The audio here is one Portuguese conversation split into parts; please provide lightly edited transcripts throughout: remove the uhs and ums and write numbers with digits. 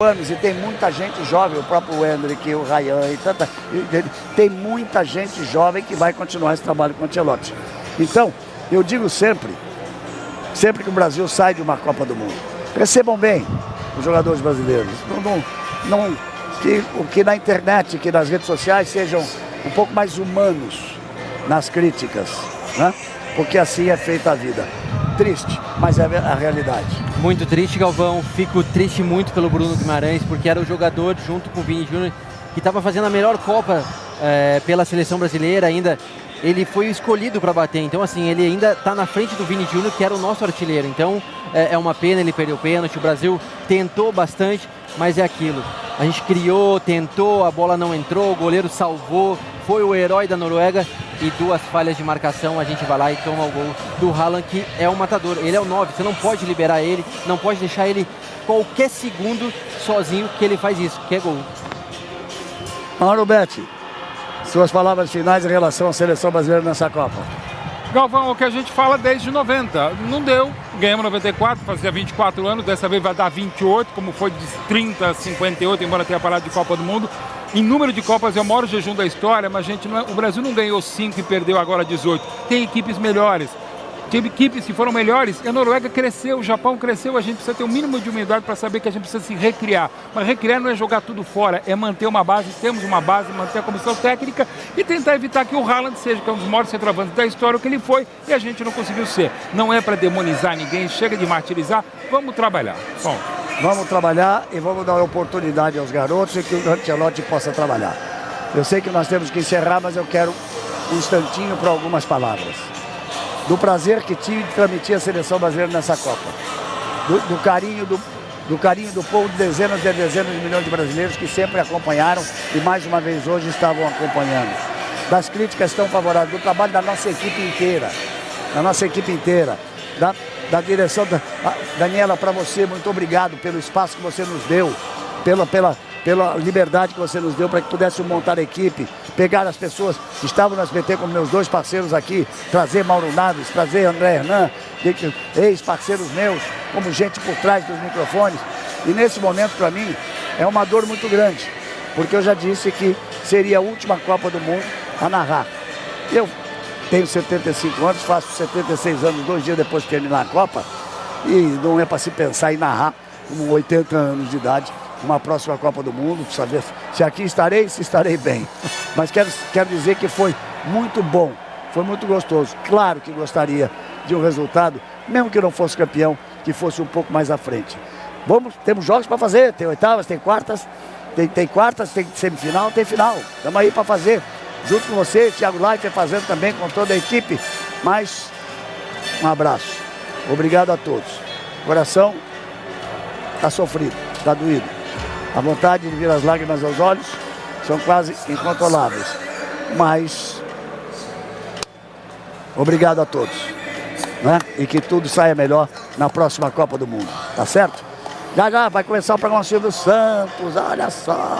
anos e tem muita gente jovem, o próprio Hendrick, o Ryan tem muita gente jovem que vai continuar esse trabalho com o Ancelotti. Então, eu digo sempre que o Brasil sai de uma Copa do Mundo, recebam bem os jogadores brasileiros, que na internet, que nas redes sociais sejam um pouco mais humanos nas críticas, né? Porque assim é feita a vida. Triste, mas é a realidade. Muito triste, Galvão. Fico triste muito pelo Bruno Guimarães, porque era o jogador, junto com o Vini Júnior, que estava fazendo a melhor Copa pela seleção brasileira ainda. Ele foi escolhido para bater, então assim, ele ainda está na frente do Vini Júnior, que era o nosso artilheiro. Então é uma pena, ele perdeu o pênalti. O Brasil tentou bastante, mas é aquilo. A gente criou, tentou, a bola não entrou, o goleiro salvou, foi o herói da Noruega. E duas falhas de marcação, a gente vai lá e toma o gol do Haaland, que é um matador. Ele é o 9, você não pode liberar ele, não pode deixar ele qualquer segundo sozinho, que ele faz isso, que é gol. Mauro Betti, suas palavras finais em relação à seleção brasileira nessa Copa. Galvão, o que a gente fala desde 90, não deu, ganhamos 94, fazia 24 anos, dessa vez vai dar 28, como foi de 30 a 58, embora tenha parado de Copa do Mundo. Em número de Copas é o maior jejum da história, mas o Brasil não ganhou 5 e perdeu agora 18. Tem equipes melhores. Tem equipes que foram melhores. A Noruega cresceu, o Japão cresceu. A gente precisa ter um mínimo de humildade para saber que a gente precisa se recriar. Mas recriar não é jogar tudo fora, é manter uma base. Temos uma base, manter a comissão técnica e tentar evitar que o Haaland seja, que é um dos maiores centroavantes da história, o que ele foi, e a gente não conseguiu ser. Não é para demonizar ninguém, chega de martirizar. Vamos trabalhar. Bom. Vamos trabalhar e vamos dar oportunidade aos garotos e que o Ancelotti possa trabalhar. Eu sei que nós temos que encerrar, mas eu quero um instantinho para algumas palavras. Do prazer que tive de transmitir a seleção brasileira nessa Copa. Do carinho do povo de dezenas e dezenas de milhões de brasileiros que sempre acompanharam e mais uma vez hoje estavam acompanhando. Das críticas tão favoráveis, do trabalho da nossa equipe inteira. Da direção da Daniela, para você, muito obrigado pelo espaço que você nos deu, pela liberdade que você nos deu para que pudéssemos montar a equipe, pegar as pessoas que estavam no SBT como meus dois parceiros aqui, trazer Mauro Naves, trazer André Hernan, ex-parceiros meus, como gente por trás dos microfones. E nesse momento, para mim, é uma dor muito grande, porque eu já disse que seria a última Copa do Mundo a narrar. Eu tenho 75 anos, faço 76 anos 2 dias depois de terminar a Copa, e não é para se pensar em narrar com 80 anos de idade uma próxima Copa do Mundo, para saber se aqui estarei, se estarei bem. Mas quero dizer que foi muito bom, foi muito gostoso. Claro que gostaria de um resultado, mesmo que não fosse campeão, que fosse um pouco mais à frente. Temos jogos para fazer, tem oitavas, tem quartas, tem semifinal, tem final. Estamos aí para fazer. Junto com você, Thiago Leifert, fazendo também com toda a equipe. Mas um abraço. Obrigado a todos. O coração está sofrido, está doído. A vontade de vir as lágrimas aos olhos são quase incontroláveis. Mas obrigado a todos, né? E que tudo saia melhor na próxima Copa do Mundo. Tá certo? Já vai começar o programa Silvio Santos. Olha só.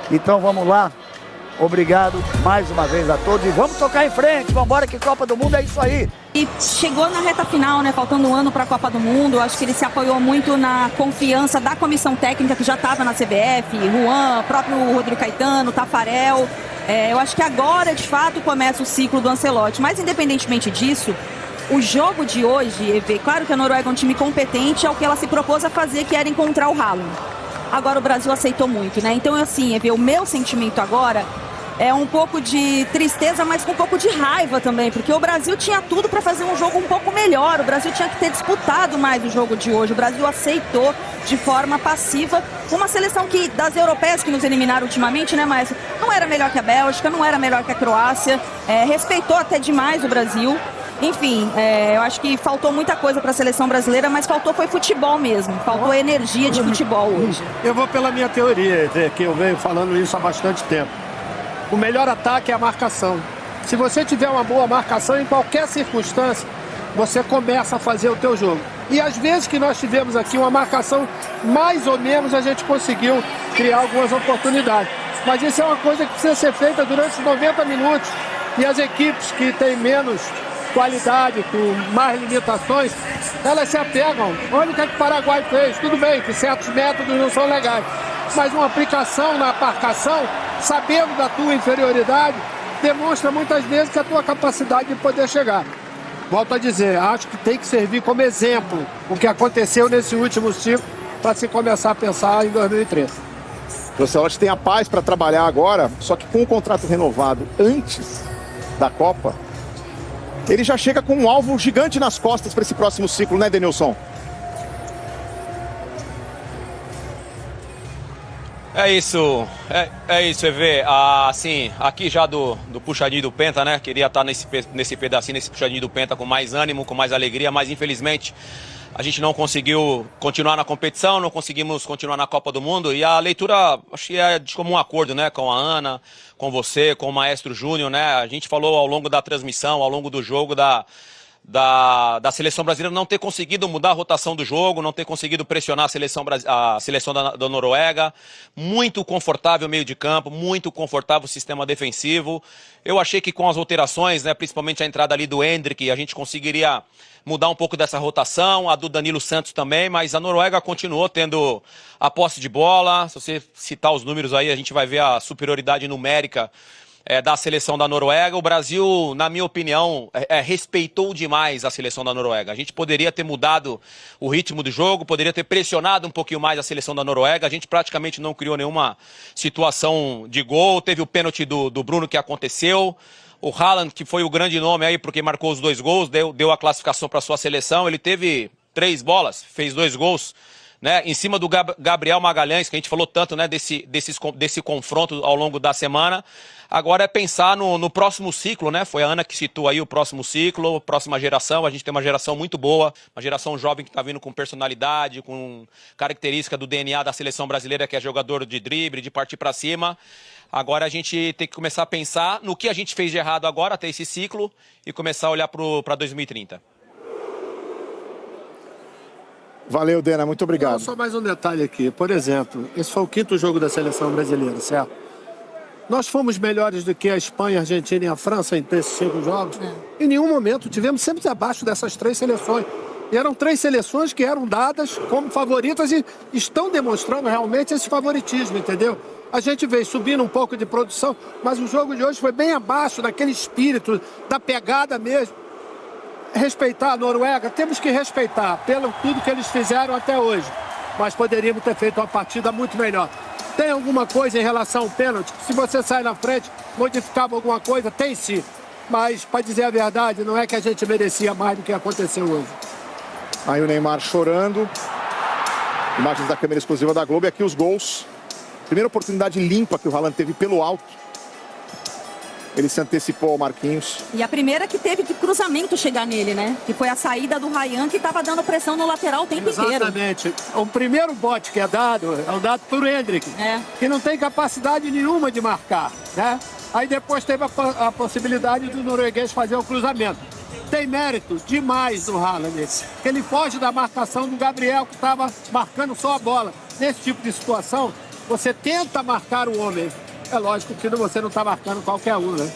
Então vamos lá, obrigado mais uma vez a todos e vamos tocar em frente, vamos embora que Copa do Mundo é isso aí. E chegou na reta final, né, faltando um ano para a Copa do Mundo, acho que ele se apoiou muito na confiança da comissão técnica que já estava na CBF, Juan, próprio Rodrigo Caetano, Tafarel. Eu acho que agora de fato começa o ciclo do Ancelotti, mas independentemente disso, o jogo de hoje, claro que a Noruega é um time competente, é o que ela se propôs a fazer, que era encontrar o Haaland. Agora o Brasil aceitou muito, né? Então, assim, o meu sentimento agora é um pouco de tristeza, mas com um pouco de raiva também, porque o Brasil tinha tudo para fazer um jogo um pouco melhor. O Brasil tinha que ter disputado mais o jogo de hoje. O Brasil aceitou de forma passiva uma seleção das europeias que nos eliminaram ultimamente, né, mas não era melhor que a Bélgica, não era melhor que a Croácia, respeitou até demais o Brasil. Enfim, eu acho que faltou muita coisa para a seleção brasileira, mas foi futebol mesmo. Faltou energia de futebol hoje. Eu vou pela minha teoria, que eu venho falando isso há bastante tempo. O melhor ataque é a marcação. Se você tiver uma boa marcação, em qualquer circunstância, você começa a fazer o teu jogo. E às vezes que nós tivemos aqui uma marcação, mais ou menos a gente conseguiu criar algumas oportunidades. Mas isso é uma coisa que precisa ser feita durante os 90 minutos. E as equipes que têm menos qualidade, com mais limitações, elas se apegam. Olha o que o Paraguai fez. Tudo bem que certos métodos não são legais, mas uma aplicação na marcação, sabendo da tua inferioridade, demonstra muitas vezes que a tua capacidade de poder chegar. Volto a dizer, acho que tem que servir como exemplo o que aconteceu nesse último ciclo para se começar a pensar em 2013. O Ancelotti tem a paz para trabalhar agora, só que com o contrato renovado antes da Copa, ele já chega com um alvo gigante nas costas para esse próximo ciclo, né, Denilson? É isso, EV. Assim, aqui já do puxadinho do Penta, né? Queria estar nesse pedacinho, nesse puxadinho do Penta com mais ânimo, com mais alegria, mas infelizmente a gente não conseguiu continuar na competição, não conseguimos continuar na Copa do Mundo. E a leitura, acho que é de comum acordo, né? Com a Ana, com você, com o Maestro Júnior, né? A gente falou ao longo da transmissão, ao longo do jogo da seleção brasileira não ter conseguido mudar a rotação do jogo, não ter conseguido pressionar a seleção da Noruega. Muito confortável o meio de campo, muito confortável o sistema defensivo. Eu achei que com as alterações, né, principalmente a entrada ali do Endrick, a gente conseguiria mudar um pouco dessa rotação, a do Danilo Santos também, mas a Noruega continuou tendo a posse de bola. Se você citar os números aí, a gente vai ver a superioridade numérica da seleção da Noruega. O Brasil, na minha opinião, respeitou demais a seleção da Noruega. A gente poderia ter mudado o ritmo do jogo, poderia ter pressionado um pouquinho mais a seleção da Noruega. A gente praticamente não criou nenhuma situação de gol. Teve o pênalti do Bruno que aconteceu. O Haaland, que foi o grande nome aí, porque marcou os 2 gols, deu a classificação para sua seleção. Ele teve 3 bolas, fez 2 gols. Né, em cima do Gabriel Magalhães, que a gente falou tanto, né, desse confronto ao longo da semana. Agora é pensar no próximo ciclo, né? Foi a Ana que citou aí o próximo ciclo, próxima geração. A gente tem uma geração muito boa, uma geração jovem que está vindo com personalidade, com característica do DNA da seleção brasileira, que é jogador de drible, de partir para cima. Agora a gente tem que começar a pensar no que a gente fez de errado agora, até esse ciclo, e começar a olhar para 2030. Valeu, Dena, muito obrigado. Só mais um detalhe aqui. Por exemplo, esse foi o 5º jogo da seleção brasileira, certo? Nós fomos melhores do que a Espanha, a Argentina e a França em 5 jogos. Em nenhum momento tivemos sempre abaixo dessas 3 seleções. E eram 3 seleções que eram dadas como favoritas e estão demonstrando realmente esse favoritismo, entendeu? A gente veio subindo um pouco de produção, mas o jogo de hoje foi bem abaixo daquele espírito, da pegada mesmo. Respeitar a Noruega, temos que respeitar pelo tudo que eles fizeram até hoje, mas poderíamos ter feito uma partida muito melhor. Tem alguma coisa em relação ao pênalti? Se você sai na frente, modificava alguma coisa? Tem sim, mas para dizer a verdade, não é que a gente merecia mais do que aconteceu hoje. Aí o Neymar chorando, imagens da câmera exclusiva da Globo, e aqui os gols. Primeira oportunidade limpa que o Haaland teve pelo alto. Ele se antecipou ao Marquinhos. E a primeira que teve de cruzamento chegar nele, né? Que foi a saída do Ryan, que estava dando pressão no lateral o tempo inteiro. Exatamente. O primeiro bote que é dado por Endrick, que não tem capacidade nenhuma de marcar, né? Aí depois teve a possibilidade do norueguês fazer o cruzamento. Tem mérito demais do Haaland, que ele foge da marcação do Gabriel, que estava marcando só a bola. Nesse tipo de situação, você tenta marcar o homem. É lógico que você não está marcando qualquer um, né?